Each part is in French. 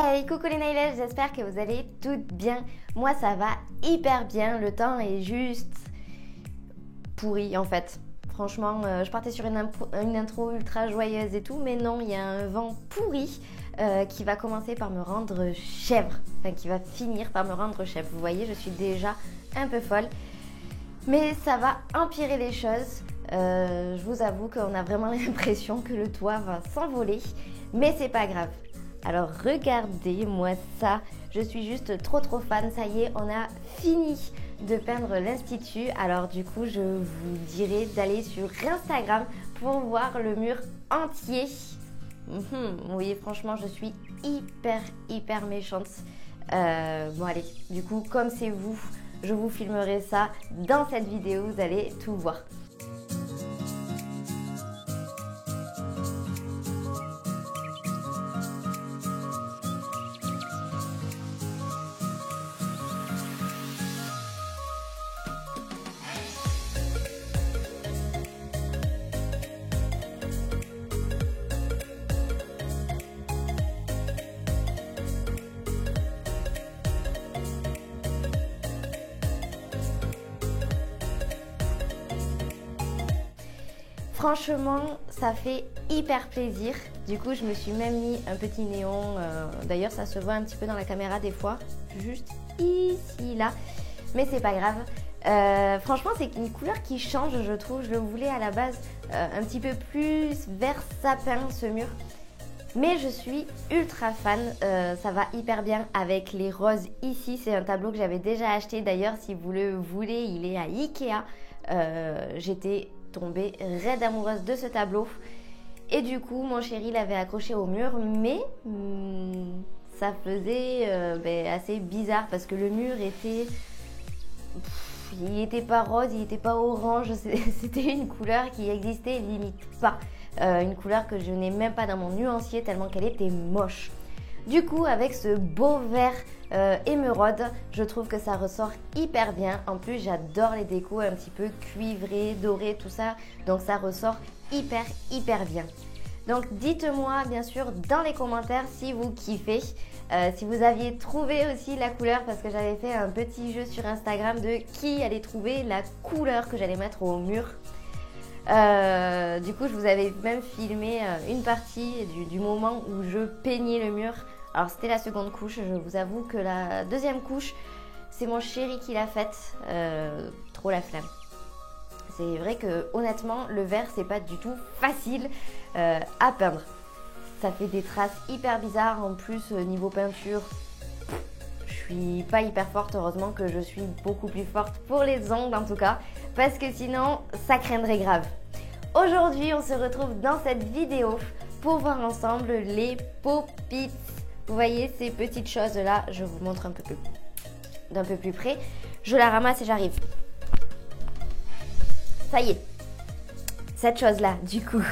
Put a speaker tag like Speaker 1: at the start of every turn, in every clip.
Speaker 1: Hey, coucou les nailers, j'espère que vous allez toutes bien. Moi ça va hyper bien, le temps est juste pourri en fait. Franchement, je partais sur une intro ultra joyeuse et tout, mais non, il y a un vent pourri qui va commencer par me rendre chèvre. Enfin, qui va finir par me rendre chèvre. Vous voyez, je suis déjà un peu folle. Mais ça va empirer les choses. Je vous avoue qu'on a vraiment l'impression que le toit va s'envoler. Mais c'est pas grave. Alors regardez-moi ça. Je suis juste trop fan. Ça y est, on a fini de peindre l'institut. Alors du coup, je vous dirai d'aller sur Instagram pour voir le mur entier. Oui, franchement, je suis hyper méchante. Bon allez, du coup, comme c'est vous, je vous filmerai ça dans cette vidéo. Vous allez tout voir. Franchement, ça fait hyper plaisir. Du coup, je me suis même mis un petit néon. D'ailleurs, ça se voit un petit peu dans la caméra des fois. Juste ici, là. Mais c'est pas grave. Franchement, c'est une couleur qui change, je trouve. Je le voulais à la base un petit peu plus vert sapin, ce mur. Mais je suis ultra fan. Ça va hyper bien avec les roses ici. C'est un tableau que j'avais déjà acheté. D'ailleurs, si vous le voulez, il est à Ikea. J'étais tombée raide amoureuse de ce tableau et du coup mon chéri l'avait accroché au mur, mais ça faisait assez bizarre parce que le mur était il n'était pas rose, il n'était pas orange, c'était une couleur qui existait limite pas, une couleur que je n'ai même pas dans mon nuancier tellement qu'elle était moche. Du coup, avec ce beau vert émeraude, je trouve que ça ressort hyper bien. En plus, j'adore les décos un petit peu cuivrés, dorés, tout ça. Donc, ça ressort hyper bien. Donc, dites-moi bien sûr dans les commentaires si vous kiffez. Si vous aviez trouvé aussi la couleur, parce que j'avais fait un petit jeu sur Instagram de qui allait trouver la couleur que j'allais mettre au mur. Du coup, je vous avais même filmé une partie du moment où je peignais le mur. Alors c'était la seconde couche, je vous avoue que la deuxième couche, c'est mon chéri qui l'a faite, trop la flamme. C'est vrai que honnêtement, le vert, c'est pas du tout facile à peindre. Ça fait des traces hyper bizarres, en plus niveau peinture, je suis pas hyper forte, heureusement que je suis beaucoup plus forte pour les ongles en tout cas, parce que sinon, ça craindrait grave. Aujourd'hui, on se retrouve dans cette vidéo pour voir ensemble les pop-its. Vous voyez ces petites choses-là, je vous montre d'un peu plus près. Je la ramasse et j'arrive. Ça y est, cette chose-là, du coup.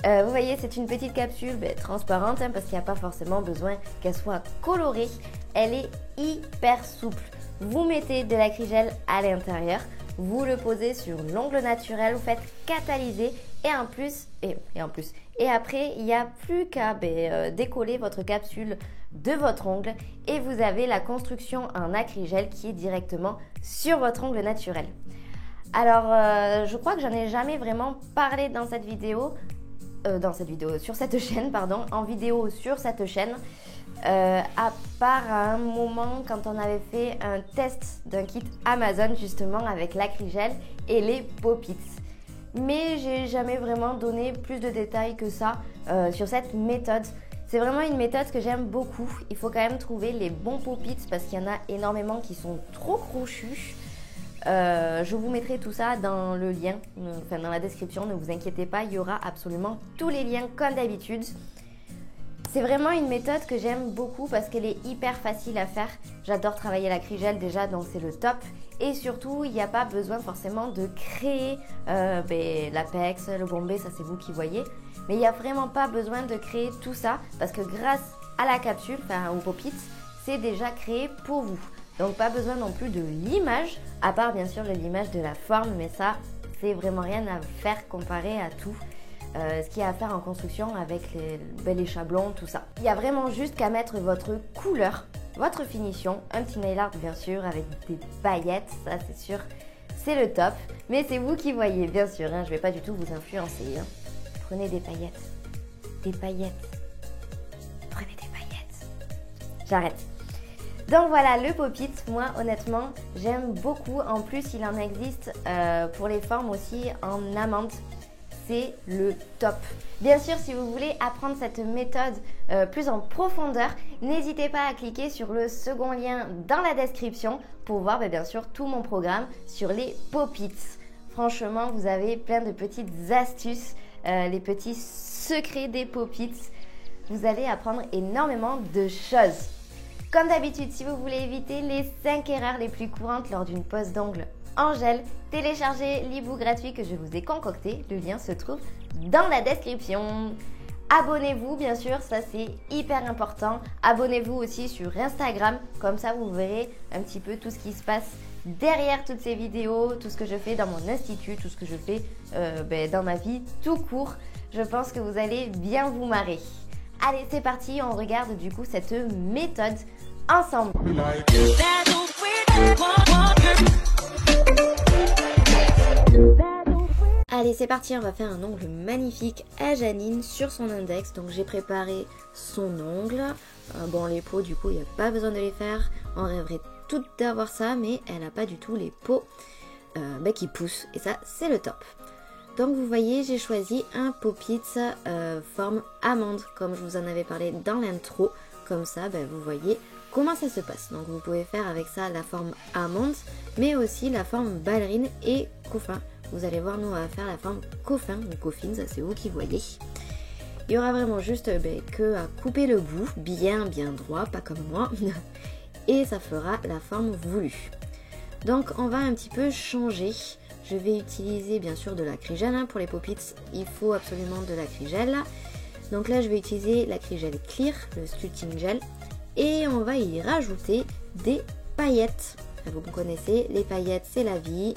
Speaker 1: Vous voyez, c'est une petite capsule transparente parce qu'il n'y a pas forcément besoin qu'elle soit colorée. Elle est hyper souple. Vous mettez de l'acrygel à l'intérieur. Vous le posez sur l'ongle naturel, vous faites catalyser et après il n'y a plus qu'à décoller votre capsule de votre ongle et vous avez la construction en acrygel qui est directement sur votre ongle naturel. Alors je crois que j'en ai jamais vraiment parlé dans cette vidéo, sur cette chaîne, pardon, en vidéo sur cette chaîne. À part à un moment quand on avait fait un test d'un kit Amazon justement avec l'acrygel et les pop-its. Mais j'ai jamais vraiment donné plus de détails que ça sur cette méthode. C'est vraiment une méthode que j'aime beaucoup. Il faut quand même trouver les bons pop-its parce qu'il y en a énormément qui sont trop crochus. Je vous mettrai tout ça dans le lien, dans la description, ne vous inquiétez pas, il y aura absolument tous les liens comme d'habitude. C'est vraiment une méthode que j'aime beaucoup parce qu'elle est hyper facile à faire. J'adore travailler l'acrygel déjà, donc c'est le top. Et surtout, il n'y a pas besoin forcément de créer l'apex, le bombé, ça c'est vous qui voyez. Mais il n'y a vraiment pas besoin de créer tout ça parce que grâce à la capsule, au pop-it, c'est déjà créé pour vous. Donc pas besoin non plus de l'image, à part bien sûr l'image de la forme, mais ça, c'est vraiment rien à faire comparé à tout. ce qu'il y a à faire en construction avec les chablons, tout ça. Il y a vraiment juste qu'à mettre votre couleur, votre finition, un petit nail art bien sûr avec des paillettes, ça c'est sûr, c'est le top. Mais c'est vous qui voyez bien sûr, hein, je ne vais pas du tout vous influencer. Hein. Prenez des paillettes, prenez des paillettes. J'arrête. Donc voilà, le pop-it, moi honnêtement, j'aime beaucoup. En plus, il en existe pour les formes aussi en amande. C'est le top. Bien sûr, si vous voulez apprendre cette méthode plus en profondeur, n'hésitez pas à cliquer sur le second lien dans la description pour voir bien sûr tout mon programme sur les pop-its. Franchement, vous avez plein de petites astuces, les petits secrets des pop-its. Vous allez apprendre énormément de choses. Comme d'habitude, si vous voulez éviter les 5 erreurs les plus courantes lors d'une pose d'ongles en gel, téléchargez l'e-book gratuit que je vous ai concocté. Le lien se trouve dans la description. Abonnez-vous, bien sûr, ça c'est hyper important. Abonnez-vous aussi sur Instagram, comme ça vous verrez un petit peu tout ce qui se passe derrière toutes ces vidéos, tout ce que je fais dans mon institut, tout ce que je fais dans ma vie tout court. Je pense que vous allez bien vous marrer. Allez, c'est parti, on regarde du coup cette méthode ensemble. Allez, c'est parti, on va faire un ongle magnifique à Janine sur son index. Donc j'ai préparé son ongle. Bon, les peaux, du coup, il n'y a pas besoin de les faire. On rêverait toutes d'avoir ça, mais elle n'a pas du tout les peaux qui poussent. Et ça, c'est le top. Donc vous voyez, j'ai choisi un pop-it forme amande, comme je vous en avais parlé dans l'intro. Comme ça, vous voyez comment ça se passe. Donc vous pouvez faire avec ça la forme amande, mais aussi la forme ballerine et coffin. Vous allez voir, nous on va faire la forme coffin ou coffin, ça c'est vous qui voyez. Il y aura vraiment juste que à couper le bout, bien droit, pas comme moi. Et ça fera la forme voulue. Donc on va un petit peu changer. Je vais utiliser bien sûr de l'acrygel. Pour les pop-its, il faut absolument de l'acrygel. Donc là, je vais utiliser l'acrygel clear, le sculpting gel. Et on va y rajouter des paillettes. Vous connaissez, les paillettes, c'est la vie.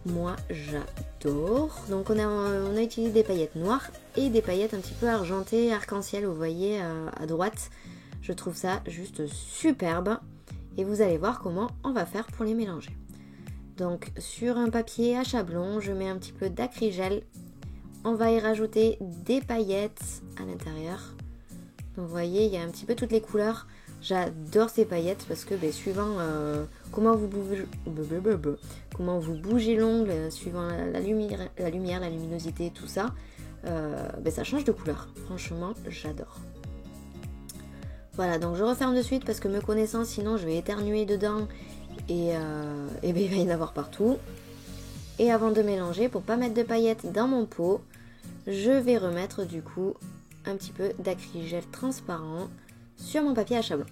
Speaker 1: Moi, j'adore. Donc on a utilisé des paillettes noires et des paillettes un petit peu argentées, arc-en-ciel, vous voyez à droite. Je trouve ça juste superbe. Et vous allez voir comment on va faire pour les mélanger. Donc sur un papier à chablon, je mets un petit peu d'acrygel. On va y rajouter des paillettes à l'intérieur. Donc vous voyez, il y a un petit peu toutes les couleurs. J'adore ces paillettes parce que suivant comment vous bougez l'ongle, suivant la lumière, la luminosité, tout ça, ça change de couleur. Franchement, j'adore. Voilà, donc je referme de suite parce que me connaissant, sinon je vais éternuer dedans. Et il va y en avoir partout. Et avant de mélanger, pour pas mettre de paillettes dans mon pot, je vais remettre du coup un petit peu d'acrygel transparent sur mon papier à chablon.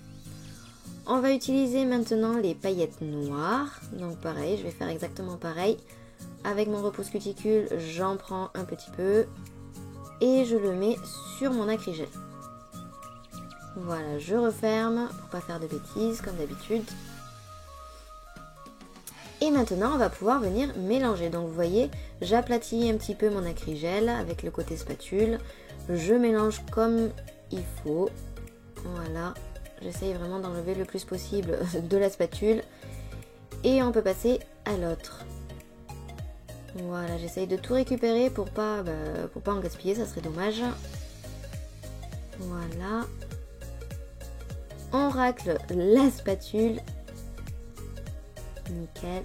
Speaker 1: On va utiliser maintenant les paillettes noires. Donc pareil, je vais faire exactement pareil. Avec mon repousse cuticule, j'en prends un petit peu et je le mets sur mon acrygel. Voilà, je referme pour pas faire de bêtises comme d'habitude. Et maintenant, on va pouvoir venir mélanger. Donc vous voyez, j'aplatis un petit peu mon acrygel avec le côté spatule. Je mélange comme il faut. Voilà, j'essaye vraiment d'enlever le plus possible de la spatule. Et on peut passer à l'autre. Voilà, j'essaye de tout récupérer pour pas en gaspiller, ça serait dommage. Voilà. On racle la spatule. Nickel.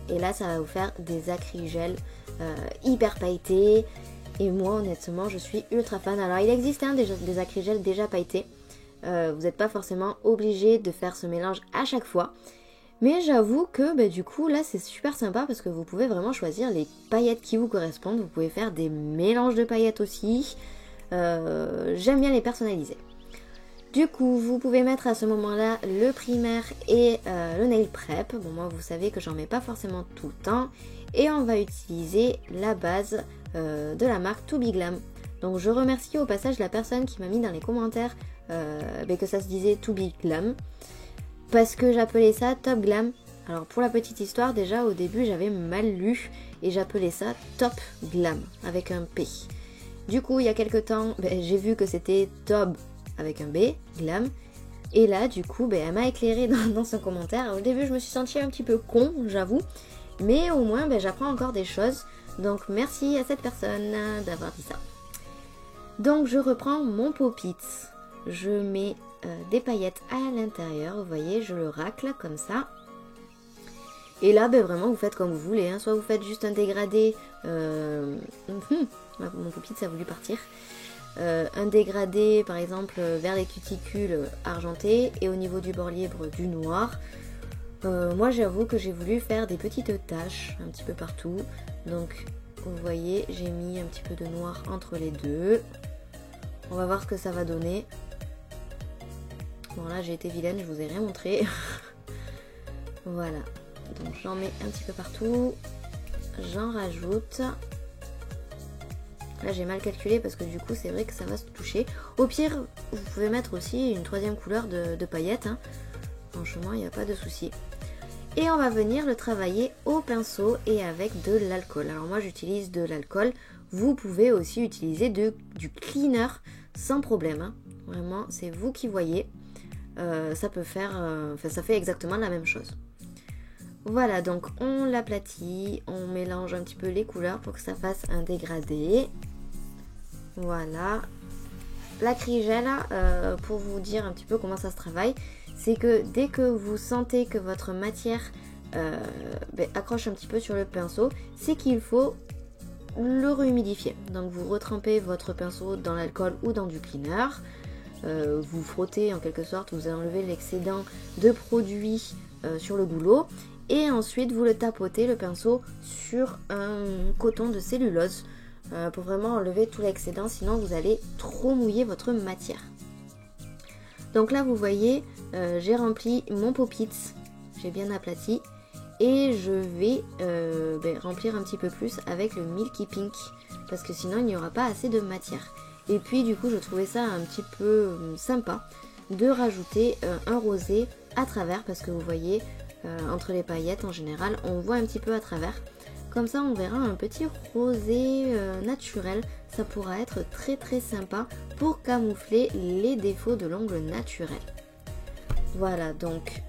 Speaker 1: Et là, ça va vous faire des acrygels hyper pailletés. Et moi, honnêtement, je suis ultra fan. Alors, il existe des acrygels déjà pailletés. Vous n'êtes pas forcément obligé de faire ce mélange à chaque fois. Mais j'avoue que du coup, là, c'est super sympa parce que vous pouvez vraiment choisir les paillettes qui vous correspondent. Vous pouvez faire des mélanges de paillettes aussi. J'aime bien les personnaliser. Du coup, vous pouvez mettre à ce moment-là le primaire et le nail prep. Bon, moi, vous savez que j'en mets pas forcément tout le temps. Et on va utiliser la base de la marque To Be Glam. Donc, je remercie au passage la personne qui m'a mis dans les commentaires que ça se disait To Be Glam. Parce que j'appelais ça Top Glam. Alors pour la petite histoire, déjà au début j'avais mal lu et j'appelais ça Top Glam avec un P. Du coup il y a quelques temps j'ai vu que c'était Top avec un B, Glam. Et là du coup elle m'a éclairé dans son commentaire. Alors, au début je me suis sentie un petit peu con, j'avoue. Mais au moins j'apprends encore des choses. Donc merci à cette personne d'avoir dit ça. Donc je reprends mon Pop-It. Je mets des paillettes à l'intérieur, vous voyez, je le racle comme ça. Et là, vraiment, vous faites comme vous voulez. Hein. Soit vous faites juste un dégradé. Mon Pop-It, ça a voulu partir. Un dégradé, par exemple, vers les cuticules argenté. Et au niveau du bord libre, du noir. Moi, j'avoue que j'ai voulu faire des petites taches un petit peu partout. Donc, vous voyez, j'ai mis un petit peu de noir entre les deux. On va voir ce que ça va donner. Bon, là, j'ai été vilaine, je vous ai rien montré. Voilà. Donc j'en mets un petit peu partout, j'en rajoute. Là j'ai mal calculé parce que du coup c'est vrai que ça va se toucher. Au pire vous pouvez mettre aussi une troisième couleur de paillettes, hein. Franchement il n'y a pas de souci. Et on va venir le travailler au pinceau et avec de l'alcool. Alors moi j'utilise de l'alcool, vous pouvez aussi utiliser du cleaner sans problème, hein. Vraiment c'est vous qui voyez. Ça peut faire, ça fait exactement la même chose. Voilà, donc on l'aplatit, on mélange un petit peu les couleurs pour que ça fasse un dégradé. Voilà. L'acrygel, pour vous dire un petit peu comment ça se travaille, c'est que dès que vous sentez que votre matière accroche un petit peu sur le pinceau, c'est qu'il faut le rehumidifier. Donc vous retrempez votre pinceau dans l'alcool ou dans du cleaner. Vous frottez en quelque sorte, vous enlevez l'excédent de produit sur le goulot. Et ensuite vous le tapotez le pinceau sur un coton de cellulose pour vraiment enlever tout l'excédent, sinon vous allez trop mouiller votre matière. Donc là vous voyez j'ai rempli mon Pop-It, j'ai bien aplati et je vais remplir un petit peu plus avec le Milky Pink parce que sinon il n'y aura pas assez de matière. Et puis du coup je trouvais ça un petit peu sympa de rajouter un rosé à travers parce que vous voyez entre les paillettes en général on voit un petit peu à travers, comme ça on verra un petit rosé naturel. Ça pourra être très très sympa pour camoufler les défauts de l'ongle naturel. Voilà, donc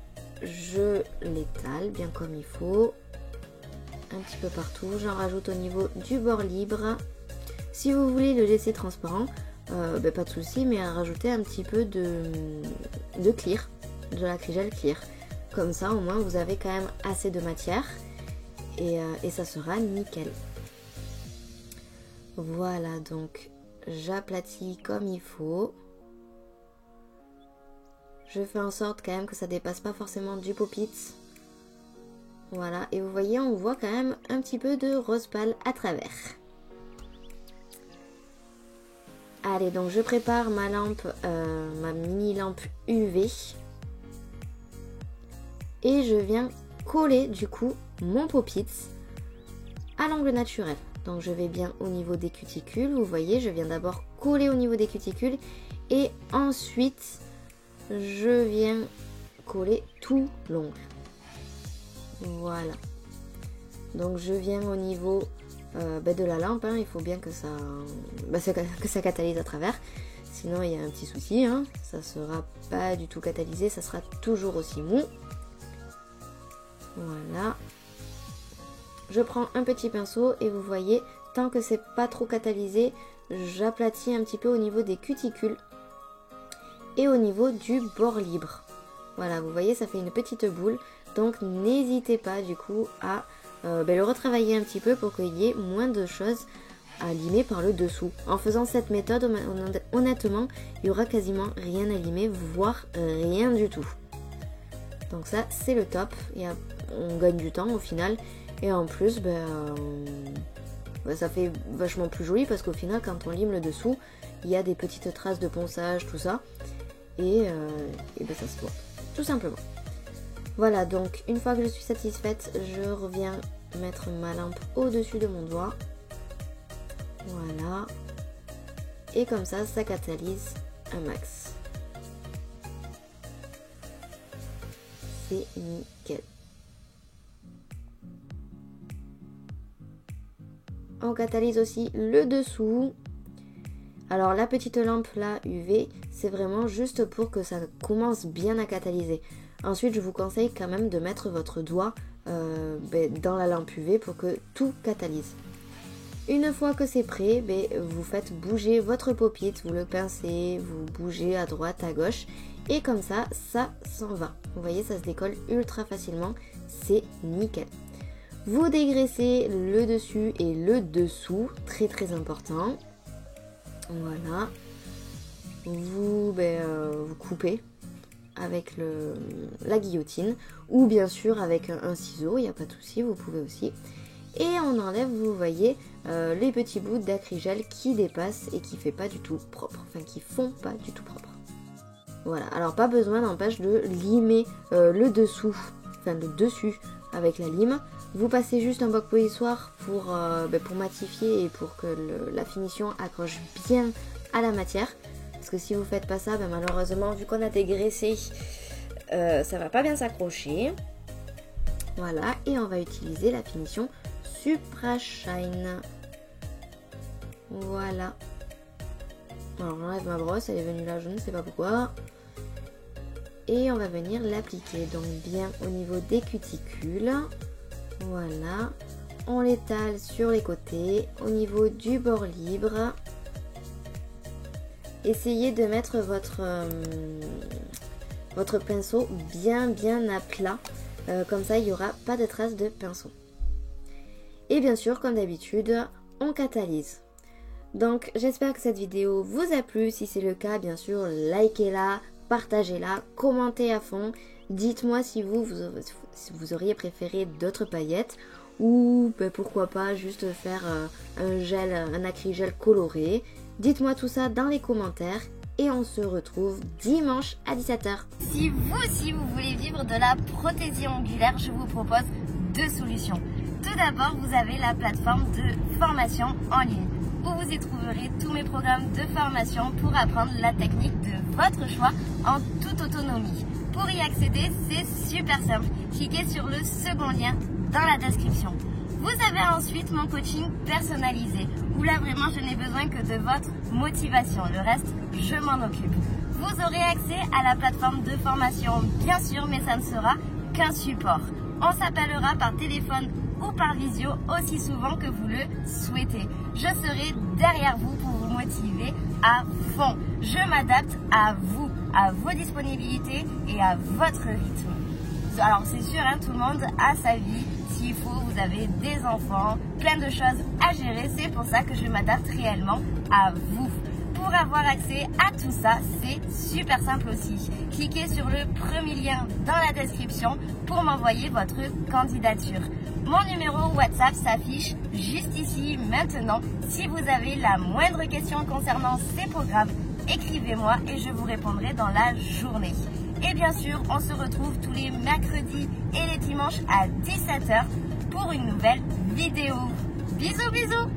Speaker 1: je l'étale bien comme il faut un petit peu partout, j'en rajoute au niveau du bord libre. Si vous voulez le laisser transparent, pas de souci, mais à rajouter un petit peu de clear, de l'acrygel clear. Comme ça, au moins, vous avez quand même assez de matière et ça sera nickel. Voilà, donc j'aplatis comme il faut. Je fais en sorte quand même que ça dépasse pas forcément du Pop-It. Voilà, et vous voyez, on voit quand même un petit peu de rose pâle à travers. Allez, donc je prépare ma lampe, ma mini lampe UV. Et je viens coller du coup mon Pop-It à l'angle naturel. Donc je vais bien au niveau des cuticules, vous voyez, je viens d'abord coller au niveau des cuticules et ensuite je viens coller tout l'ongle. Voilà. Donc je viens au niveau de la lampe, hein. Il faut bien que ça catalyse à travers. Sinon il y a un petit souci, hein. Ça sera pas du tout catalysé, ça sera toujours aussi mou. Voilà. Je prends un petit pinceau et vous voyez, tant que c'est pas trop catalysé, j'aplatis un petit peu au niveau des cuticules et au niveau du bord libre. Voilà, vous voyez, ça fait une petite boule. Donc n'hésitez pas du coup à le retravailler un petit peu pour qu'il y ait moins de choses à limer par le dessous. En faisant cette méthode, honnêtement, il y aura quasiment rien à limer, voire rien du tout. Donc ça, c'est le top. Et on gagne du temps au final. Et en plus, ça fait vachement plus joli parce qu'au final, quand on lime le dessous, il y a des petites traces de ponçage, tout ça. Et ça se voit, tout simplement. Voilà, donc une fois que je suis satisfaite, je reviens mettre ma lampe au-dessus de mon doigt. Voilà. Et comme ça, ça catalyse un max. C'est nickel. On catalyse aussi le dessous. Alors la petite lampe là UV, c'est vraiment juste pour que ça commence bien à catalyser. Ensuite, je vous conseille quand même de mettre votre doigt dans la lampe UV pour que tout catalyse. Une fois que c'est prêt, vous faites bouger votre pop-it, vous le pincez, vous bougez à droite, à gauche. Et comme ça, ça s'en va. Vous voyez, ça se décolle ultra facilement, c'est nickel. Vous dégraissez le dessus et le dessous, très très important. Voilà. Vous coupez avec la guillotine ou bien sûr avec un ciseau, il n'y a pas de souci, vous pouvez aussi. Et on enlève, vous voyez, les petits bouts d'acrygel qui dépassent et qui fait pas du tout propre, enfin qui font pas du tout propre. Voilà, alors pas besoin n'empêche de limer le dessous, enfin le dessus avec la lime. Vous passez juste un bloc polissoir pour matifier et pour que la finition accroche bien à la matière. Parce que si vous faites pas ça, malheureusement, vu qu'on a dégraissé, ça va pas bien s'accrocher. Voilà, et on va utiliser la finition Supra Shine. Voilà. Alors j'enlève ma brosse, elle est venue là, je ne sais pas pourquoi. Et on va venir l'appliquer donc bien au niveau des cuticules. Voilà. On l'étale sur les côtés, au niveau du bord libre. Essayez de mettre votre pinceau bien à plat. Comme ça, il n'y aura pas de traces de pinceau. Et bien sûr, comme d'habitude, on catalyse. Donc, j'espère que cette vidéo vous a plu. Si c'est le cas, bien sûr, likez-la, partagez-la, commentez à fond. Dites-moi si vous auriez préféré d'autres paillettes ou pourquoi pas juste faire un acrygel coloré. Dites-moi tout ça dans les commentaires et on se retrouve dimanche à 17 h. Si vous aussi vous voulez vivre de la prothésie ongulaire, je vous propose deux solutions. Tout d'abord, vous avez la plateforme de formation en ligne où vous y trouverez tous mes programmes de formation pour apprendre la technique de votre choix en toute autonomie. Pour y accéder, c'est super simple. Cliquez sur le second lien dans la description. Vous avez ensuite mon coaching personnalisé, où là vraiment je n'ai besoin que de votre motivation. Le reste, je m'en occupe. Vous aurez accès à la plateforme de formation, bien sûr, mais ça ne sera qu'un support. On s'appellera par téléphone ou par visio aussi souvent que vous le souhaitez. Je serai derrière vous pour vous motiver à fond. Je m'adapte à vous, à vos disponibilités et à votre rythme. Alors c'est sûr, tout le monde a sa vie. S'il faut, vous avez des enfants, plein de choses à gérer. C'est pour ça que je m'adapte réellement à vous. Pour avoir accès à tout ça, c'est super simple aussi. Cliquez sur le premier lien dans la description pour m'envoyer votre candidature. Mon numéro WhatsApp s'affiche juste ici maintenant. Si vous avez la moindre question concernant ces programmes, écrivez-moi et je vous répondrai dans la journée. Et bien sûr, on se retrouve tous les mercredis et les dimanches à 17 h pour une nouvelle vidéo. Bisous bisous!